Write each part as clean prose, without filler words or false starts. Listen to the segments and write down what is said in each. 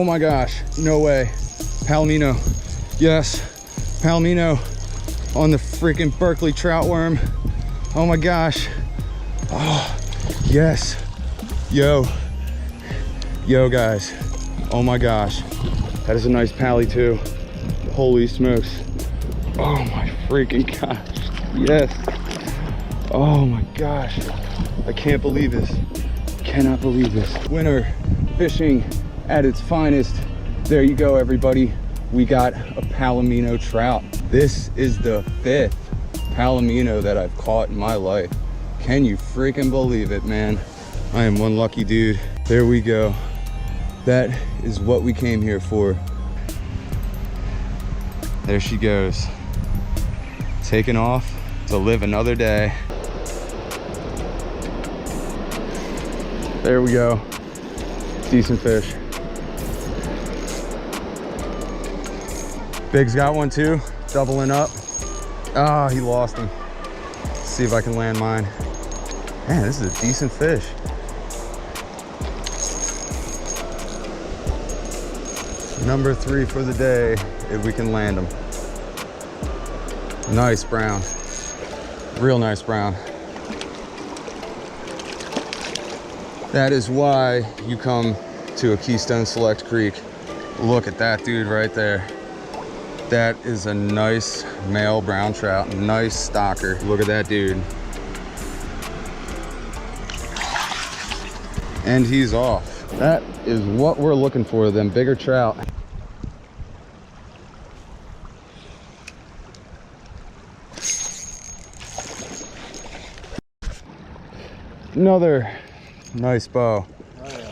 Oh my gosh, no way. Palomino, yes, Palomino on the freaking Berkeley trout worm. Oh my gosh. Oh, yes. Yo guys, oh my gosh. That is a nice pally too. Holy smokes. Oh my freaking gosh, yes. Oh my gosh, I can't believe this. Cannot believe this. Winter fishing at its finest. There you go, everybody. We got a Palomino trout. This is the 5th Palomino that I've caught in my life. Can you freaking believe it, man? I am one lucky dude. There we go. That is what we came here for. There she goes. Taking off to live another day. There we go. Decent fish. Big's got one too, doubling up. Ah, he lost him. Let's see if I can land mine. Man, this is a decent fish. Number 3 for the day, if we can land him. Nice brown, real nice brown. That is why you come to a Keystone Select Creek. Look at that dude right there. That is a nice male brown trout, nice stalker. Look at that dude. And he's off. That is what we're looking for, them bigger trout. Another nice bow. Oh, yeah.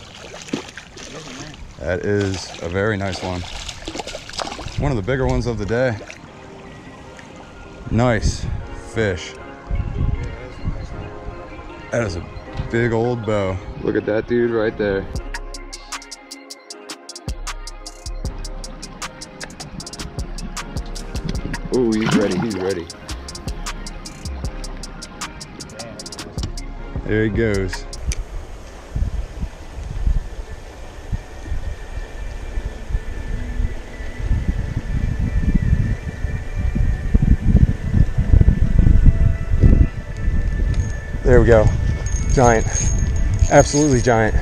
That is a very nice one. One of the bigger ones of the day. Nice fish. That is a big old bow. Look at that dude right there. Oh, he's ready, he's ready. There he goes. There we go. Giant. Absolutely giant.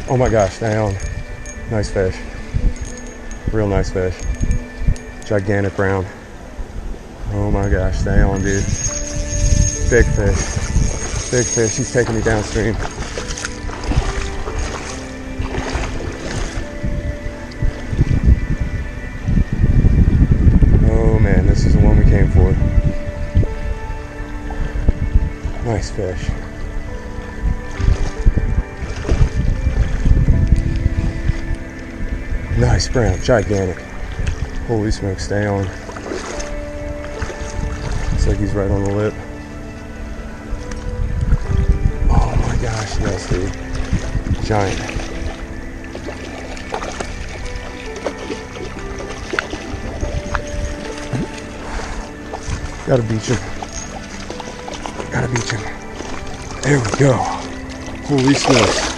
Oh my gosh, down. Nice fish. Real nice fish. Gigantic brown. Oh my gosh, stay on, dude. Big fish. Big fish. He's taking me downstream. Oh man, this is the one we came for. Nice fish. Nice brown, gigantic. Holy smokes, stay on. Looks like he's right on the lip. Oh my gosh, yes, dude. Giant. Gotta beach him. Gotta beach him. There we go. Holy smokes.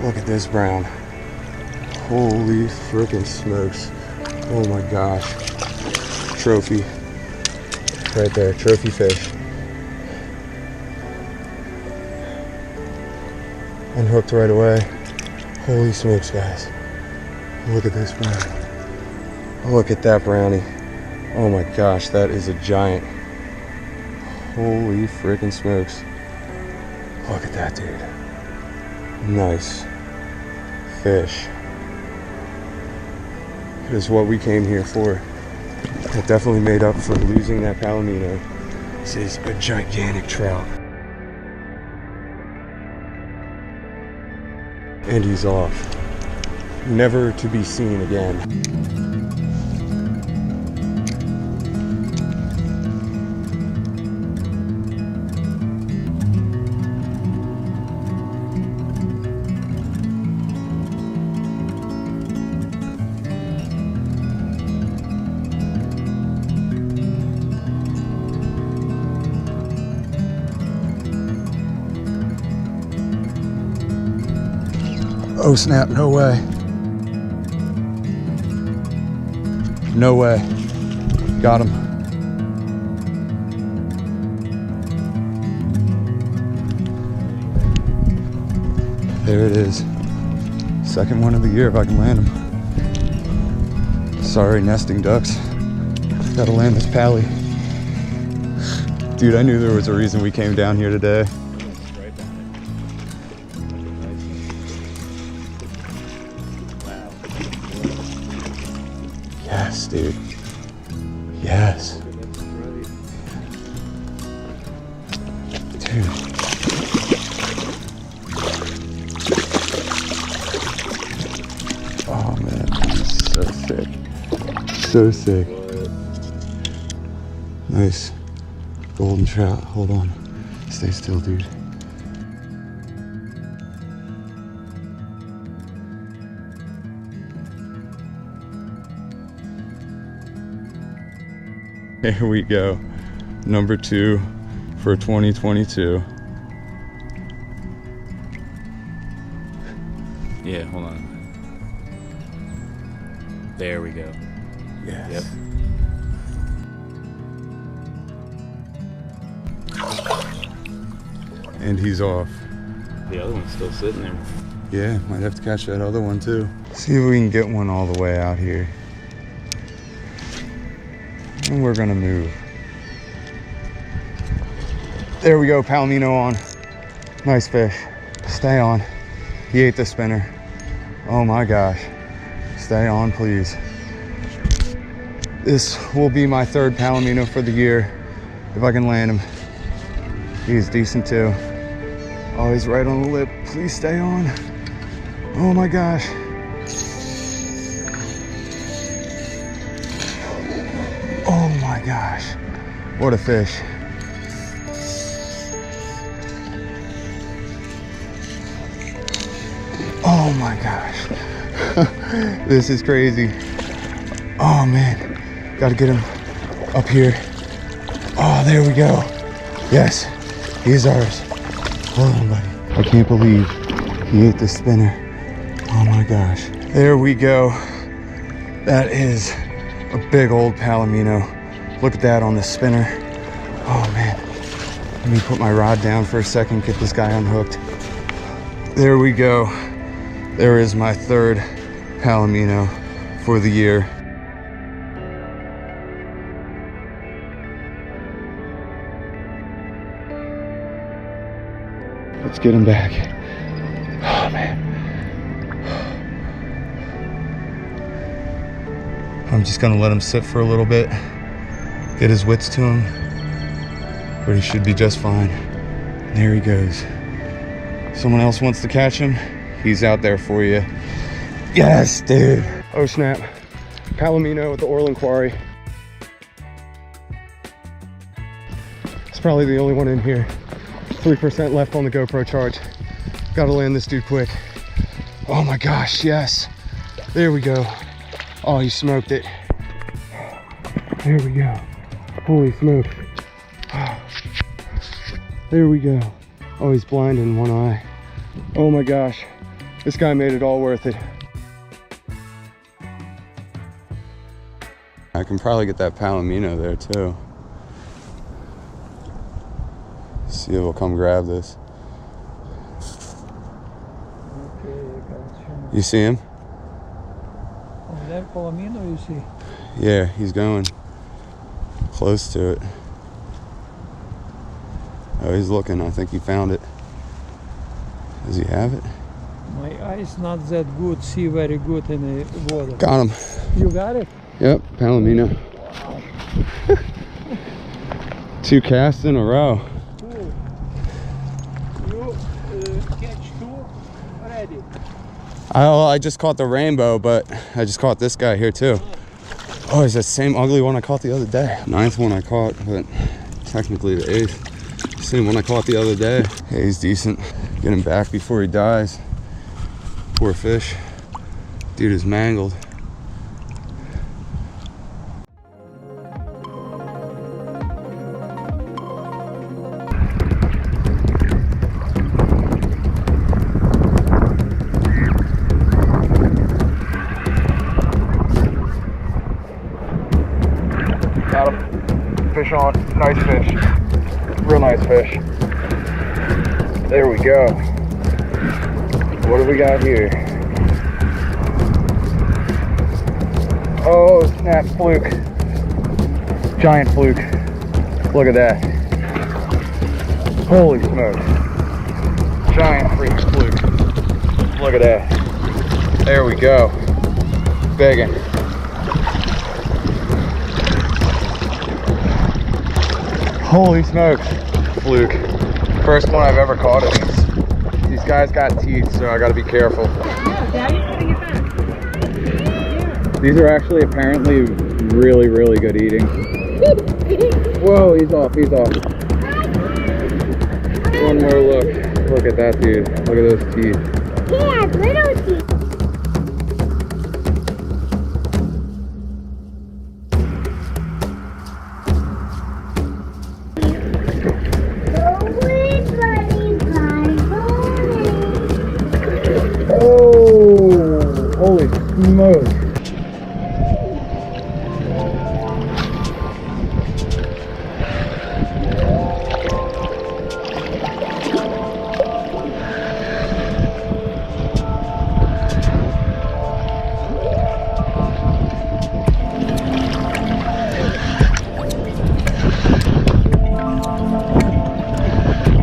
Look at this brown. Holy frickin' smokes. Oh my gosh. Trophy. Right there, trophy fish. Unhooked right away. Holy smokes, guys. Look at this brown. Look at that brownie. Oh my gosh, that is a giant. Holy frickin' smokes. Look at that, dude. Nice fish. It is what we came here for. It definitely made up for losing that Palomino. This is a gigantic trout. And he's off. Never to be seen again. Oh snap, no way. No way. Got him. There it is. Second one of the year if I can land them. Sorry, nesting ducks. Gotta land this pally. Dude, I knew there was a reason we came down here today. Yes, dude. Yes. Dude. Oh man, so sick. So sick. Nice. Golden trout. Hold on. Stay still, dude. Here we go. Number 2 for 2022. Yeah, hold on. There we go. Yes. Yep. And he's off. The other one's still sitting there. Yeah, might have to catch that other one too. See if we can get one all the way out here. And we're gonna move. There we go, Palomino on. Nice fish. Stay on. He ate the spinner. Oh my gosh. Stay on, please. This will be my 3rd Palomino for the year, if I can land him. He's decent too. Oh, he's right on the lip. Please stay on. Oh my gosh. Oh my gosh. What a fish. Oh my gosh. This is crazy. Oh man. Gotta get him up here. Oh, there we go. Yes, he's ours. Hold on, buddy. I can't believe he ate the spinner. Oh my gosh. There we go. That is a big old Palomino. Look at that on the spinner. Oh man. Let me put my rod down for a second, get this guy unhooked. There we go. There is my 3rd Palomino for the year. Let's get him back. Oh man. I'm just gonna let him sit for a little bit, get his wits to him, but he should be just fine. There he goes. Someone else wants to catch him, he's out there for you. Yes, dude. Oh snap. Palomino at the Orland Quarry. It's probably the only one in here. 3% left on the GoPro charge. Gotta land this dude quick. Oh my gosh, yes. There we go. Oh, he smoked it. There we go. Holy smokes. There we go. Oh, he's blind in one eye. Oh my gosh. This guy made it all worth it. I can probably get that Palomino there too. See if he'll come grab this. Okay, I got you. You see him? Oh, that Palomino you see? Yeah, he's going close to it. Oh, he's looking. I think he found it. Does he have it? My eyes not that good, see very good in the water. Got him. You got it? Yep, Palomino. Wow. 2 casts in a row. Cool. You catch 2 already? I just caught the rainbow, but I just caught this guy here too. Oh, it's the same ugly one I caught the other day. 9th one I caught, but technically the 8th. Same one I caught the other day. Hey, he's decent. Get him back before he dies. Poor fish. Dude is mangled. Got him. Fish on. Nice fish. Real nice fish. There we go. What do we got here? Oh, snap, fluke. Giant fluke. Look at that. Holy smokes. Giant freaking fluke. Look at that. There we go. Begging. Holy smokes. Fluke. First one I've ever caught of these. These guys got teeth, so I gotta be careful. Daddy's putting it back. These are actually apparently really, really good eating. Whoa, he's off, he's off. One more look. Look at that, dude. Look at those teeth. He has little teeth. Oh, holy smokes.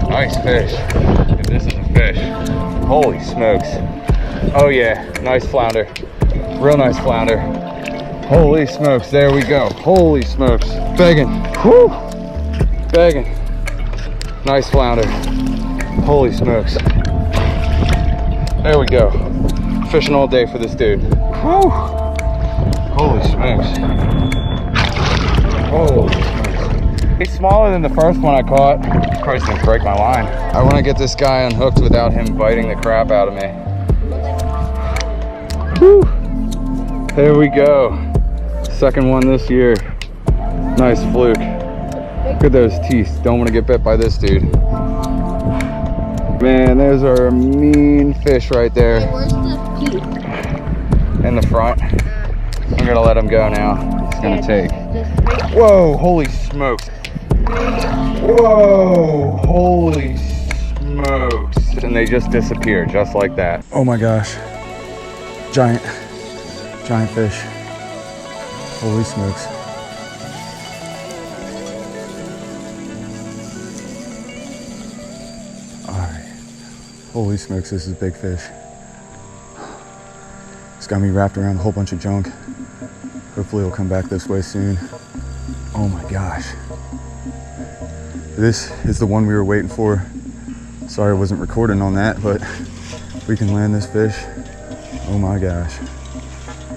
Nice fish. If this is a fish. Holy smokes. Oh yeah, nice flounder. Real nice flounder. Holy smokes, there we go. Holy smokes. Begging. Whew. Begging. Nice flounder. Holy smokes. There we go. Fishing all day for this dude. Whew. Holy smokes. Holy smokes. He's smaller than the first one I caught. Christ, gonna break my line. I want to get this guy unhooked without him biting the crap out of me. Whew. There we go. Second one this year. Nice fluke. Look at those teeth. Don't want to get bit by this dude. Man, those are a mean fish right there. Hey, where's the teeth? In the front. I'm gonna let him go now. He's gonna take. Whoa, holy smokes. Whoa, holy smokes. And they just disappear just like that. Oh my gosh. Giant fish. Holy smokes. All right. Holy smokes, this is a big fish. It's got me wrapped around a whole bunch of junk. Hopefully it'll come back this way soon. Oh my gosh. This is the one we were waiting for. Sorry I wasn't recording on that, but we can land this fish. Oh my gosh.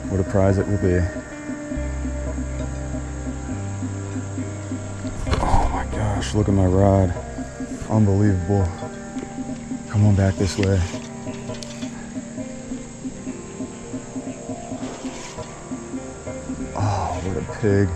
What a prize it will be. Oh my gosh, look at my rod. Unbelievable. Come on back this way. Oh, what a pig.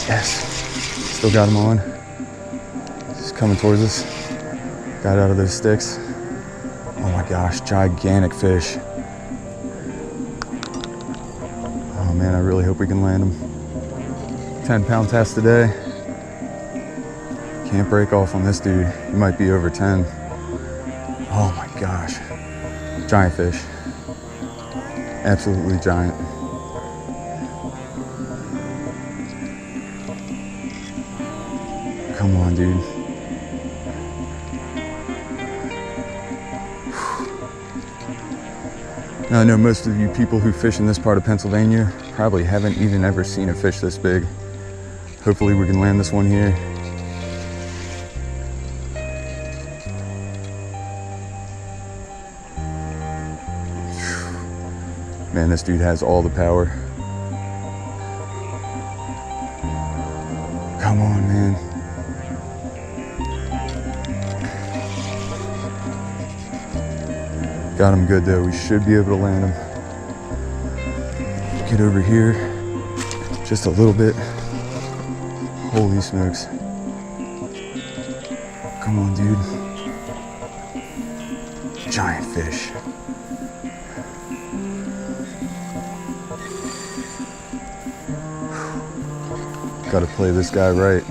Yes, still got him on. He's coming towards us. Got out of those sticks. Oh my gosh, gigantic fish. Oh man, I really hope we can land him. 10-pound test today. Can't break off on this dude. He might be over 10. Oh my gosh. Giant fish. Absolutely giant. Come on, dude. Now, I know most of you people who fish in this part of Pennsylvania probably haven't even ever seen a fish this big. Hopefully we can land this one here. Man, this dude has all the power. Come on, man. Got him good though. We should be able to land him. Get over here just a little bit. Holy smokes. Come on, dude. Giant fish. Gotta play this guy right.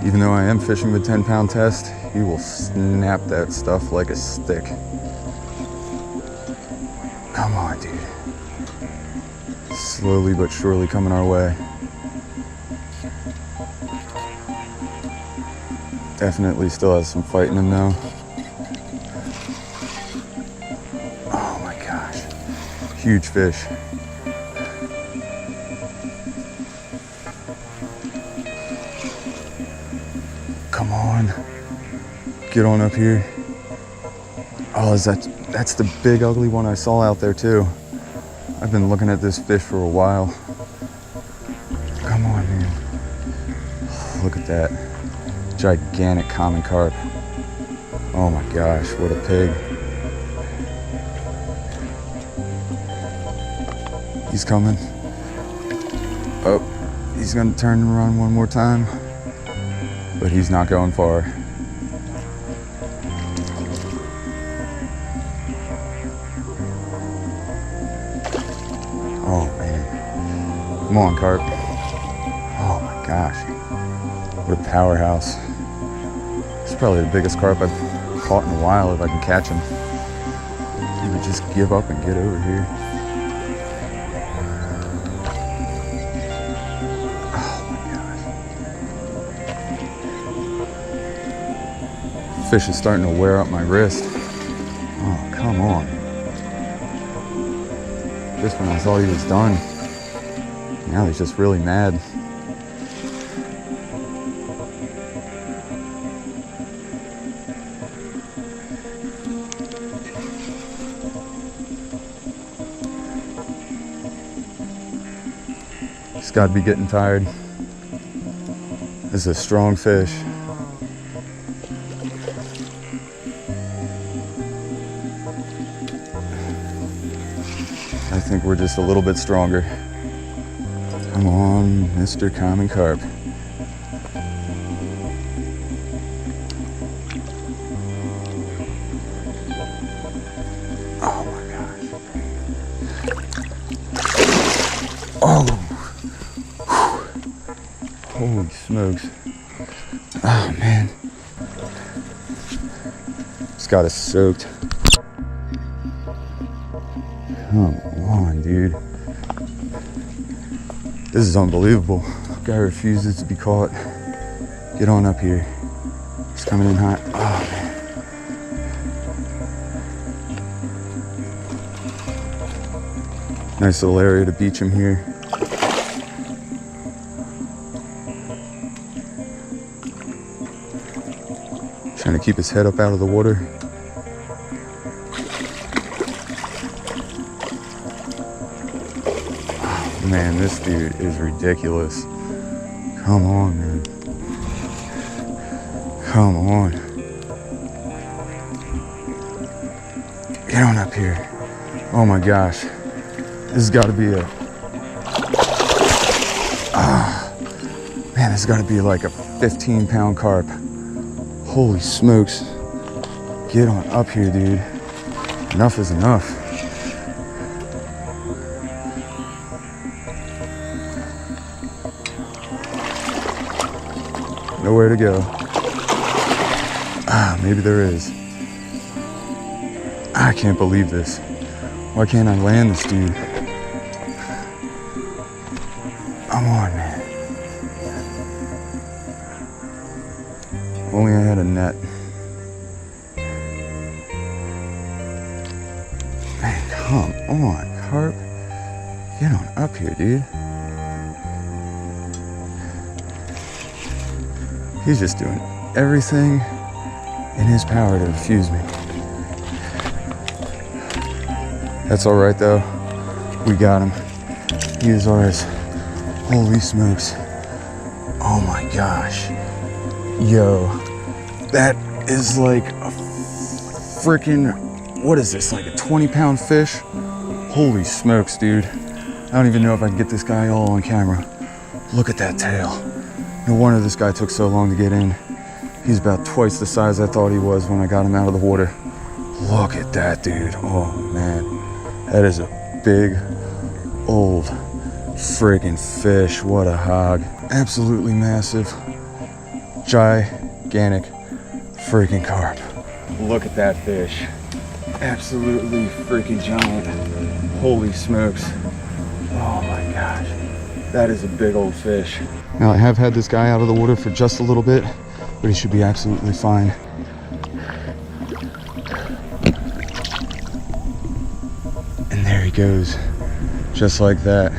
Even though I am fishing the 10-pound test, he will snap that stuff like a stick. Come on, dude. Slowly but surely coming our way. Definitely still has some fight in him though. Oh my gosh. Huge fish. Come on. Get on up here. Oh, that's the big ugly one I saw out there too. I've been looking at this fish for a while. Come on, man. Look at that. Gigantic common carp. Oh my gosh, what a pig. He's coming. Oh, he's gonna turn and run one more time, but he's not going far. Oh man. Come on, carp. Oh my gosh. What a powerhouse. It's probably the biggest carp I've caught in a while if I can catch him. He would just give up and get over here. Oh my gosh. Fish is starting to wear up my wrist. Oh, come on. Just when I thought he was done. Now he's just really mad. He's got to be getting tired. This is a strong fish. I think we're just a little bit stronger. Come on, Mr. Common Carp. Oh my gosh. Oh. Holy smokes. Oh man. It's got us soaked. Come on, dude. This is unbelievable. Guy refuses to be caught. Get on up here. He's coming in hot. Oh man. Nice little area to beach him here. Trying to keep his head up out of the water. Oh, man, this dude is ridiculous. Come on, man. Come on. Get on up here. Oh my gosh. This has got to be a... man, this has got to be like a 15-pound carp. Holy smokes. Get on up here, dude. Enough is enough. Nowhere to go. Maybe there is. I can't believe this. Why can't I land this dude? Come on, man. If only I had a net. Man, come on, carp. Get on up here, dude. He's just doing everything in his power to refuse me. That's all right, though. We got him. He is ours. Holy smokes. Oh my gosh. Yo, that is like a freaking, what is this, like a 20-pound fish? Holy smokes, dude. I don't even know if I can get this guy all on camera. Look at that tail. No wonder this guy took so long to get in. He's about twice the size I thought he was when I got him out of the water. Look at that, dude. Oh man, that is a big, old friggin' fish. What a hog. Absolutely massive, gigantic freaking carp. Look at that fish. Absolutely freaking giant. Holy smokes. Oh my gosh. That is a big old fish. Now I have had this guy out of the water for just a little bit, but he should be absolutely fine. And there he goes, just like that.